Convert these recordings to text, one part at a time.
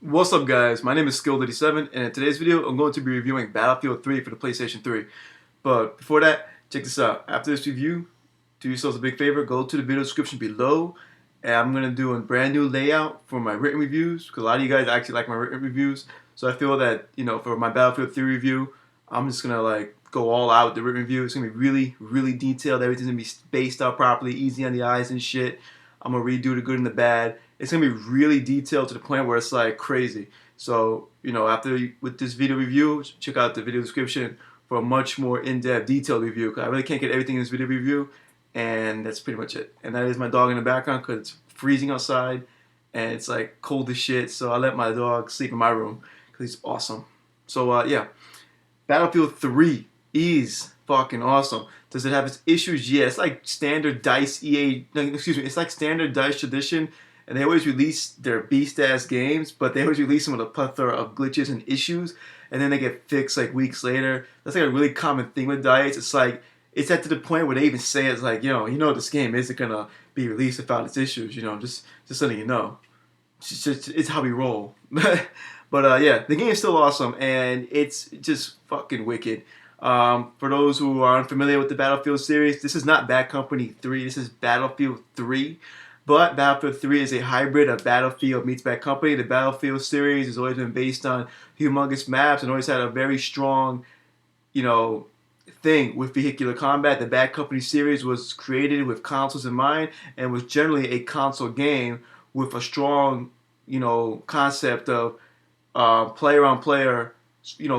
What's up guys, my name is Skill87 and in today's video I'm going to be reviewing Battlefield 3 for the PlayStation 3. But before that, check this out. After this review, do yourselves a big favor, go to the video description below and I'm going to do a brand new layout for my written reviews because a lot of you guys actually like my written reviews. So I feel that, for my Battlefield 3 review, I'm just going to go all out with the written review. It's going to be really, really detailed. Everything's going to be spaced out properly, easy on the eyes and shit. I'm going to redo the good and the bad. It's going to be really detailed to the point where it's like crazy. So, with this video review, check out the video description for a much more in-depth, detailed review. Because I really can't get everything in this video review. And that's pretty much it. And that is my dog in the background because it's freezing outside. And it's like cold as shit. So I let my dog sleep in my room because he's awesome. So, yeah. Battlefield 3 is fucking awesome. Does it have its issues? Yeah, it's like standard DICE EA, no, excuse me, it's like standard DICE tradition, and they always release their beast-ass games, but they always release them with a plethora of glitches and issues, and then they get fixed like weeks later. That's like a really common thing with DICE. It's like, it's at to the point where they even say it's like, this game isn't gonna be released without its issues, just letting you know. It's how we roll. But yeah, the game is still awesome, and it's just fucking wicked. For those who are unfamiliar with the Battlefield series, this is not Bad Company 3, this is Battlefield 3. But Battlefield 3 is a hybrid of Battlefield meets Bad Company. The Battlefield series has always been based on humongous maps and always had a very strong, thing with vehicular combat. The Bad Company series was created with consoles in mind and was generally a console game with a strong, concept of player on player,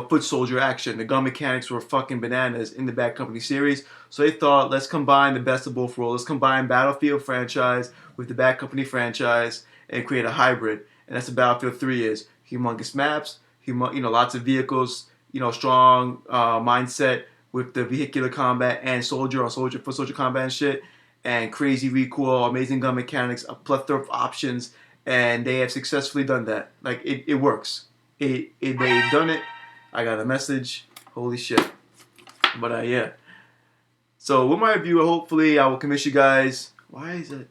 foot soldier action. The gun mechanics were fucking bananas in the Bad Company series. So they thought, let's combine the best of both worlds. Let's combine Battlefield franchise with the Bad Company franchise and create a hybrid. And that's what Battlefield 3 is. Humongous maps, lots of vehicles, strong mindset with the vehicular combat and soldier on soldier, foot soldier combat and shit. And crazy recoil, amazing gun mechanics, a plethora of options. And they have successfully done that. Like, it works. They've done it. I got a message. Holy shit. But yeah. So with my review, hopefully I will convince you guys. Why is it?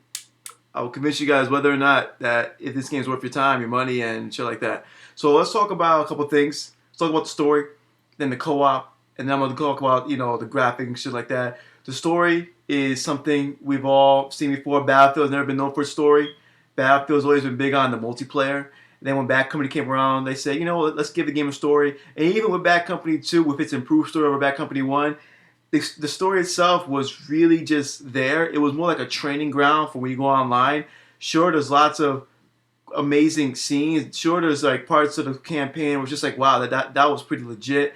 I will convince you guys whether or not that if this game is worth your time, your money, and shit like that. So let's talk about a couple things. Let's talk about the story, then the co-op, and then I'm gonna talk about the graphics and shit like that. The story is something we've all seen before. Battlefield has never been known for its story. Battlefield's always been big on the multiplayer. And then when Bad Company came around, they said, let's give the game a story. And even with Bad Company 2, with its improved story over Bad Company 1, the story itself was really just there. It was more like a training ground for when you go online. Sure, there's lots of amazing scenes. Sure, there's like parts of the campaign where it's just like, wow, that was pretty legit.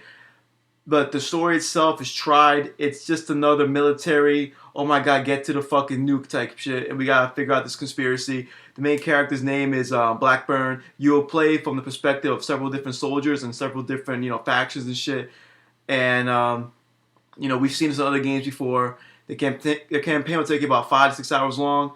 But the story itself is tried. It's just another military, oh my god, get to the fucking nuke type shit. And we gotta figure out this conspiracy. The main character's name is Blackburn. You'll play from the perspective of several different soldiers and several different, factions and shit. And, we've seen this in other games before. The campaign will take you about 5 to 6 hours long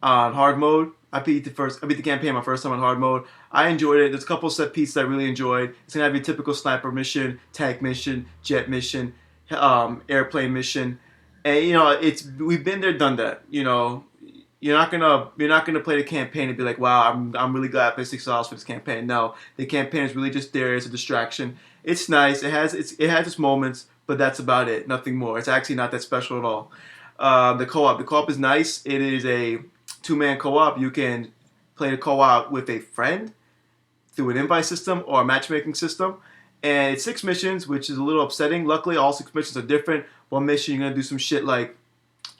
on hard mode. I beat the campaign my first time on hard mode. I enjoyed it. There's a couple set pieces I really enjoyed. It's gonna have your typical sniper mission, tank mission, jet mission, airplane mission, and we've been there, done that. You're not gonna play the campaign and be like, wow, I'm really glad I played 6 hours for this campaign. No, the campaign is really just there as a distraction. It's nice. It has its moments, but that's about it. Nothing more. It's actually not that special at all. The co-op is nice. It is a two-man co-op. You can play the co-op with a friend through an invite system or a matchmaking system. And it's 6 missions, which is a little upsetting. Luckily, all 6 missions are different. One mission, you're going to do some shit like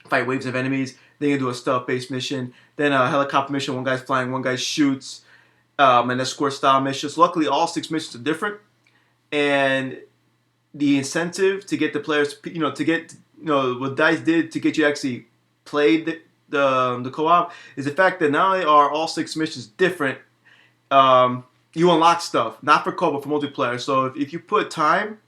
fight waves of enemies. Then you're going to do a stealth-based mission. Then a helicopter mission, one guy's flying, one guy shoots. An escort-style mission. So luckily, all 6 missions are different. And the incentive to get the players, what DICE did to get you actually played the co-op is the fact that not only are all 6 missions different, you unlock stuff, not for co-op but for multiplayer. So if you put time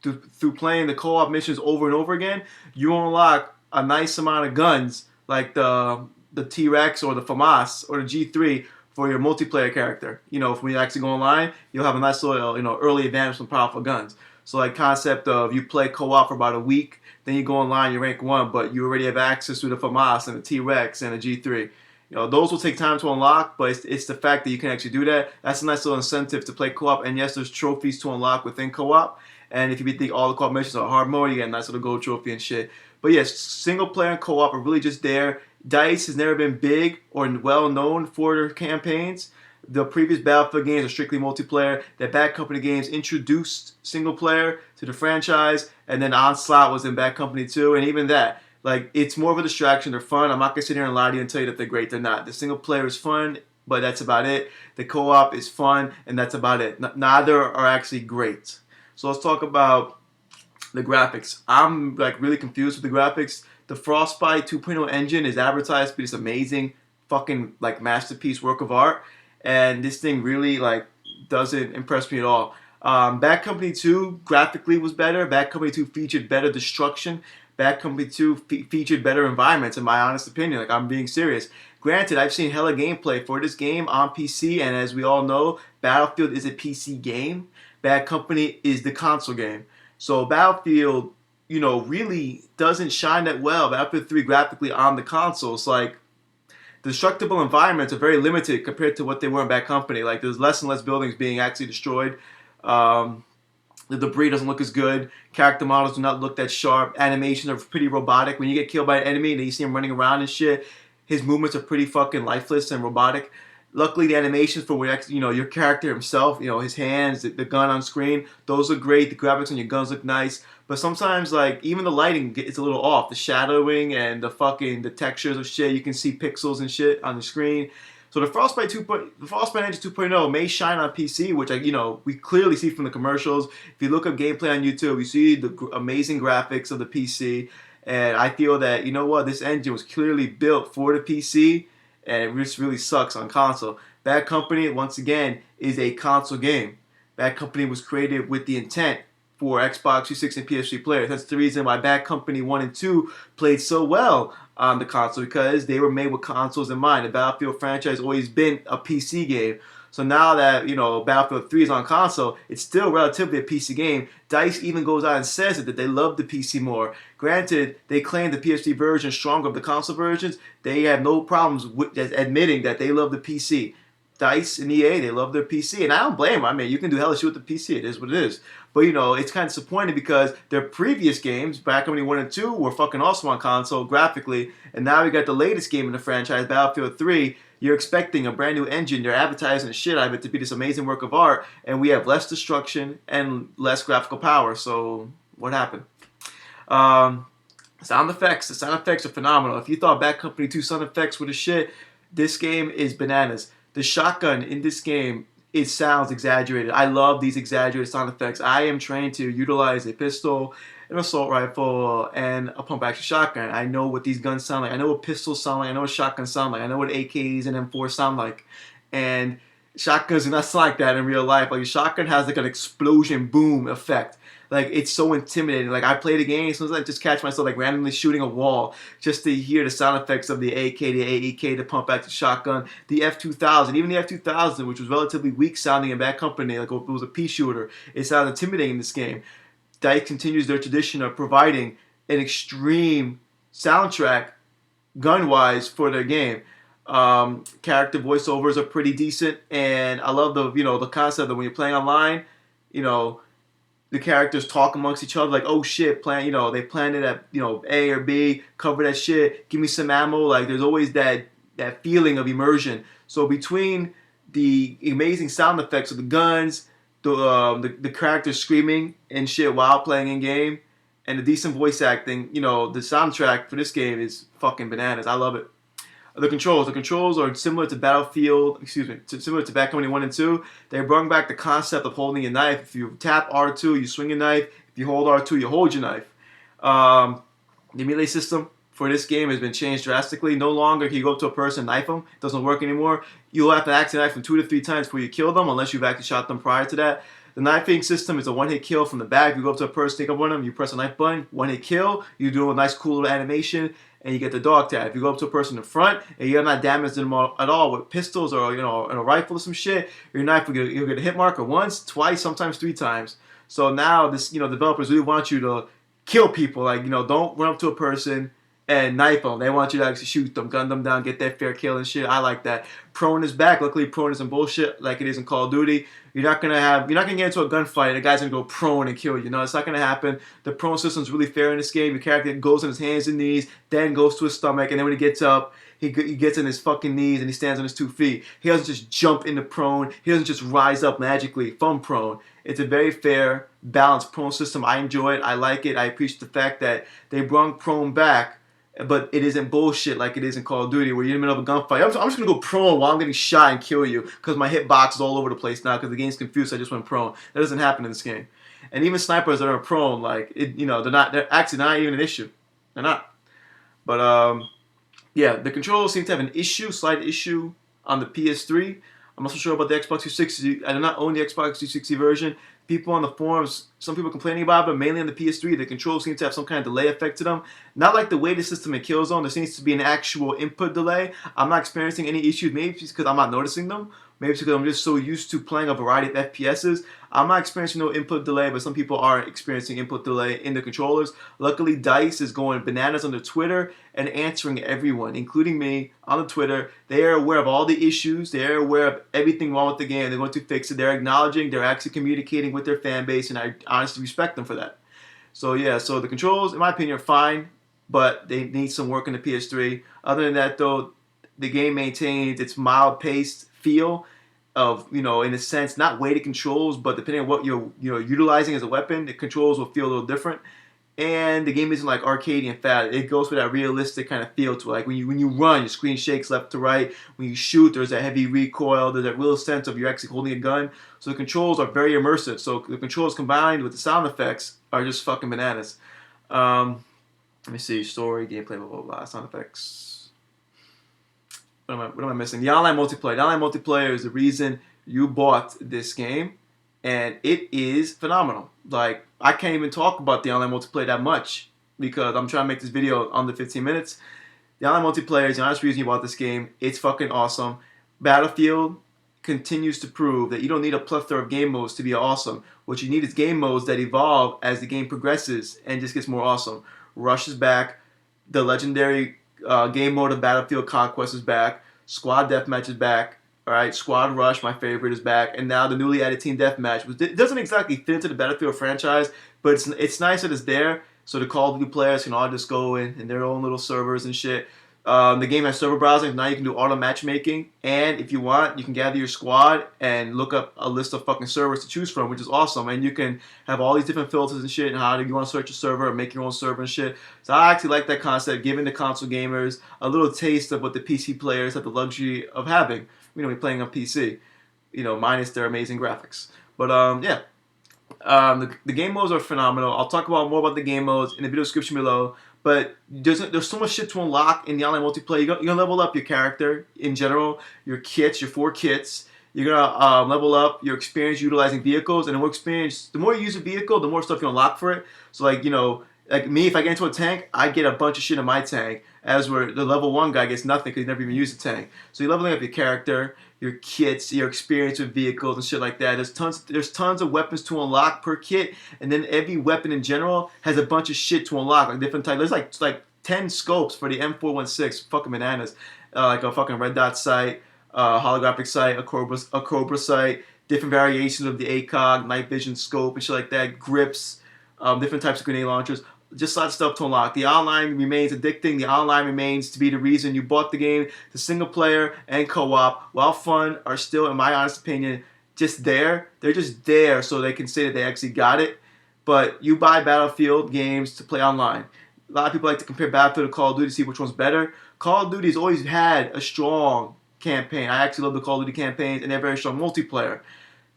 through playing the co-op missions over and over again, you unlock a nice amount of guns like the T-Rex or the FAMAS or the G3 for your multiplayer character. When you actually go online, you'll have a nice little early advantage from powerful guns. So like concept of you play co-op for about a week, then you go online, you rank 1, but you already have access to the FAMAS and the T-Rex and the G3. Those will take time to unlock, but it's the fact that you can actually do that. That's a nice little incentive to play co-op. And yes, there's trophies to unlock within co-op. And if you think all the co-op missions are hard mode, you get a nice little gold trophy and shit. But yes, single player and co-op are really just there. DICE has never been big or well known for their campaigns. The previous Battlefield games are strictly multiplayer. The Bad Company games introduced single player to the franchise, and then Onslaught was in Bad Company 2, and even that. Like, it's more of a distraction. They're fun. I'm not going to sit here and lie to you and tell you that they're great. They're not. The single player is fun, but that's about it. The co-op is fun, and that's about it. Neither are actually great. So let's talk about the graphics. I'm like really confused with the graphics. The Frostbite 2.0 engine is advertised to be this amazing fucking like masterpiece work of art, and this thing really like doesn't impress me at all. Bad Company 2 graphically was better. Bad Company 2 featured better destruction. Bad Company 2 featured better environments, in my honest opinion. Like, I'm being serious. Granted, I've seen hella gameplay for this game on PC, and as we all know, Battlefield is a PC game. Bad Company is the console game. So Battlefield, really doesn't shine that well. Battlefield 3 graphically on the console, it's like the destructible environments are very limited compared to what they were in Bad Company. Like, there's less and less buildings being actually destroyed. The debris doesn't look as good. Character models do not look that sharp. Animations are pretty robotic. When you get killed by an enemy and you see him running around and shit, his movements are pretty fucking lifeless and robotic. Luckily, the animations for your character himself, his hands, the gun on screen, those look great. The graphics on your guns look nice. But sometimes, like, even the lighting is a little off. The shadowing and the textures of shit, you can see pixels and shit on the screen. So the Frostbite Engine 2.0 may shine on PC, which we clearly see from the commercials. If you look up gameplay on YouTube, you see the amazing graphics of the PC, and I feel that this engine was clearly built for the PC, and it just really sucks on console. Bad Company, once again, is a console game. Bad Company was created with the intent for Xbox 360 and PS3 players. That's the reason why Bad Company 1 and 2 played so well on the console, because they were made with consoles in mind. The Battlefield franchise has always been a PC game. So now that, Battlefield 3 is on console, it's still relatively a PC game. DICE even goes out and says that they love the PC more. Granted, they claim the PS3 version is stronger of the console versions. They have no problems with admitting that they love the PC. DICE and EA, they love their PC, and I don't blame them. I mean, you can do hella shit with the PC. It is what it is. But it's kind of disappointing because their previous games, Bad Company 1 and 2, were fucking awesome on console graphically, and now we got the latest game in the franchise, Battlefield 3. You're expecting a brand new engine. They're advertising the shit out of it to be this amazing work of art, and we have less destruction and less graphical power. So what happened? Sound effects. The sound effects are phenomenal. If you thought Bad Company 2 sound effects were the shit, this game is bananas. The shotgun in this game, it sounds exaggerated. I love these exaggerated sound effects. I am trained to utilize a pistol, an assault rifle, and a pump-action shotgun. I know what these guns sound like. I know what pistols sound like. I know what shotguns sound like. I know what AKs and M4s sound like. And shotguns do not sound like that in real life. Like, a shotgun has like an explosion boom effect. Like, it's so intimidating. Like, I play the game, sometimes I just catch myself like randomly shooting a wall just to hear the sound effects of the AK, the AEK, the pump action shotgun, the F2000, even the F2000, which was relatively weak sounding in Bad Company, like it was a pea shooter. It sounds intimidating in this game. DICE continues their tradition of providing an extreme soundtrack gun-wise for their game. Character voiceovers are pretty decent, and I love the concept that when you're playing online, the characters talk amongst each other like, oh shit, they planted at A or B, cover that shit, give me some ammo. Like, there's always that feeling of immersion. So between the amazing sound effects of the guns, the characters screaming and shit while playing in game, and the decent voice acting, the soundtrack for this game is fucking bananas. I love it. The controls are similar to similar to Bad Company 1 and 2. They brought back the concept of holding a knife. If you tap R2, you swing a knife. If you hold R2, you hold your knife. The melee system for this game has been changed drastically. No longer can you go up to a person and knife them. It doesn't work anymore. You'll have to actually knife them 2 to 3 times before you kill them, unless you've actually shot them prior to that. The knifing system is a one-hit kill from the back. You go up to a person, take up one of them, you press a knife button, one-hit kill. You do a nice cool little animation, and you get the dog tag. If you go up to a person in the front and you're not damaging them at all with pistols or and a rifle or some shit, your knife you'll get a hit marker once, twice, sometimes 3 times. So now this developers really want you to kill people. Like, don't run up to a person and knife them. They want you to actually shoot them, gun them down, get that fair kill and shit. I like that. Prone is back. Luckily, prone isn't bullshit like it is in Call of Duty. You're not gonna get into a gunfight and the guy's gonna go prone and kill you. No, it's not gonna happen. The prone system's really fair in this game. Your character goes on his hands and knees, then goes to his stomach, and then when he gets up, he gets on his fucking knees and he stands on his 2 feet. He doesn't just jump into prone. He doesn't just rise up magically from prone. It's a very fair, balanced prone system. I enjoy it. I like it. I appreciate the fact that they brought prone back, but it isn't bullshit like it is in Call of Duty where you're in the middle of a gunfight. I'm just going to go prone while I'm getting shot and kill you because my hitbox is all over the place now because the game's confused, so I just went prone. That doesn't happen in this game. And even snipers that are prone, like, they're actually not even an issue. They're not. But, yeah, the controls seem to have an slight issue on the PS3. I'm also sure about the Xbox 360. I do not own the Xbox 360 version. People on the forums, some people complaining about it, but mainly on the PS3, the controls seem to have some kind of delay effect to them. Not like the way the system in Killzone. There seems to be an actual input delay. I'm not experiencing any issues. Maybe it's because I'm not noticing them. Maybe it's because I'm just so used to playing a variety of FPSs. I'm not experiencing no input delay, but some people are experiencing input delay in the controllers. Luckily, DICE is going bananas on their Twitter and answering everyone, including me, on the Twitter. They are aware of all the issues. They are aware of everything wrong with the game. They're going to fix it. They're acknowledging. They're actually communicating with their fan base, and I honestly respect them for that. So, yeah, so the controls, in my opinion, are fine, but they need some work in the PS3. Other than that, though, the game maintains its mild-paced feel of, in a sense, not weighted controls, but depending on what you're utilizing as a weapon, the controls will feel a little different. And the game isn't like arcadey and fat. It goes with that realistic kind of feel to it. Like when you run, your screen shakes left to right. When you shoot, there's that heavy recoil. There's that real sense of you're actually holding a gun. So the controls are very immersive. So the controls combined with the sound effects are just fucking bananas. Let me see. Story, gameplay, blah, blah, blah. Sound effects. What am I missing? The online multiplayer. The online multiplayer is the reason you bought this game, and it is phenomenal. Like, I can't even talk about the online multiplayer that much because I'm trying to make this video under 15 minutes. The online multiplayer is the honest reason you bought this game. It's fucking awesome. Battlefield continues to prove that you don't need a plethora of game modes to be awesome. What you need is game modes that evolve as the game progresses and just gets more awesome. Rush is back. The legendary game mode of Battlefield Conquest is back. Squad Deathmatch is back. All right, Squad Rush, my favorite, is back, and now the newly added Team Deathmatch. It doesn't exactly fit into the Battlefield franchise, but it's nice that it's there, so the Call of Duty players can all just go in their own little servers and shit. The game has server browsing. Now you can do auto matchmaking, and if you want, you can gather your squad and look up a list of fucking servers to choose from, which is awesome. And you can have all these different filters and shit, and how you want to search a server or make your own server and shit. So I actually like that concept, giving the console gamers a little taste of what the PC players have the luxury of having. We're playing on PC, minus their amazing graphics. But yeah. The game modes are phenomenal. I'll talk more about the game modes in the video description below. But there's so much shit to unlock in the online multiplayer. You're gonna level up your character in general, your kits, your 4 kits. You're gonna level up your experience utilizing vehicles, and the more you use a vehicle, the more stuff you unlock for it. So like me, if I get into a tank, I get a bunch of shit in my tank. As where the level 1 guy gets nothing because he never even used a tank. So you're leveling up your character, your kits, your experience with vehicles and shit like that. There's tons of weapons to unlock per kit, and then every weapon in general has a bunch of shit to unlock, like different types. There's like 10 scopes for the M416, fucking bananas. Like a fucking red dot sight, holographic sight, a cobra sight, different variations of the ACOG, night vision scope and shit like that, grips, different types of grenade launchers. Just lots of stuff to unlock. The online remains addicting. The online remains to be the reason you bought the game. The single player and co-op, while fun, are still, in my honest opinion, just there. They're just there so they can say that they actually got it. But you buy Battlefield games to play online. A lot of people like to compare Battlefield to Call of Duty to see which one's better. Call of Duty has always had a strong campaign. I actually love the Call of Duty campaigns, and they're very strong multiplayer.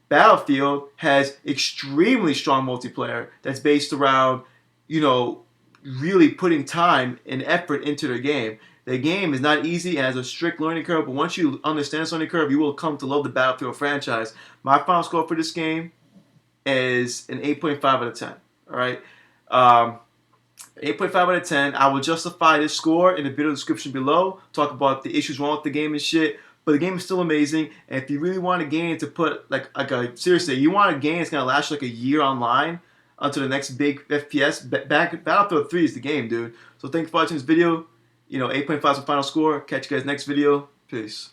Battlefield has extremely strong multiplayer that's based around really putting time and effort into the game. The game is not easy and has a strict learning curve, but once you understand this learning curve, you will come to love the Battlefield franchise. My final score for this game is an 8.5 out of 10. All right? 8.5 out of 10. I will justify this score in the video description below, talk about the issues wrong with the game and shit. But the game is still amazing, and if you really want a game to put, seriously, you want a game that's going to last like a year online, onto the next big FPS. Battlefield 3 is the game, dude. So thanks for watching this video. 8.5 is the final score. Catch you guys next video. Peace.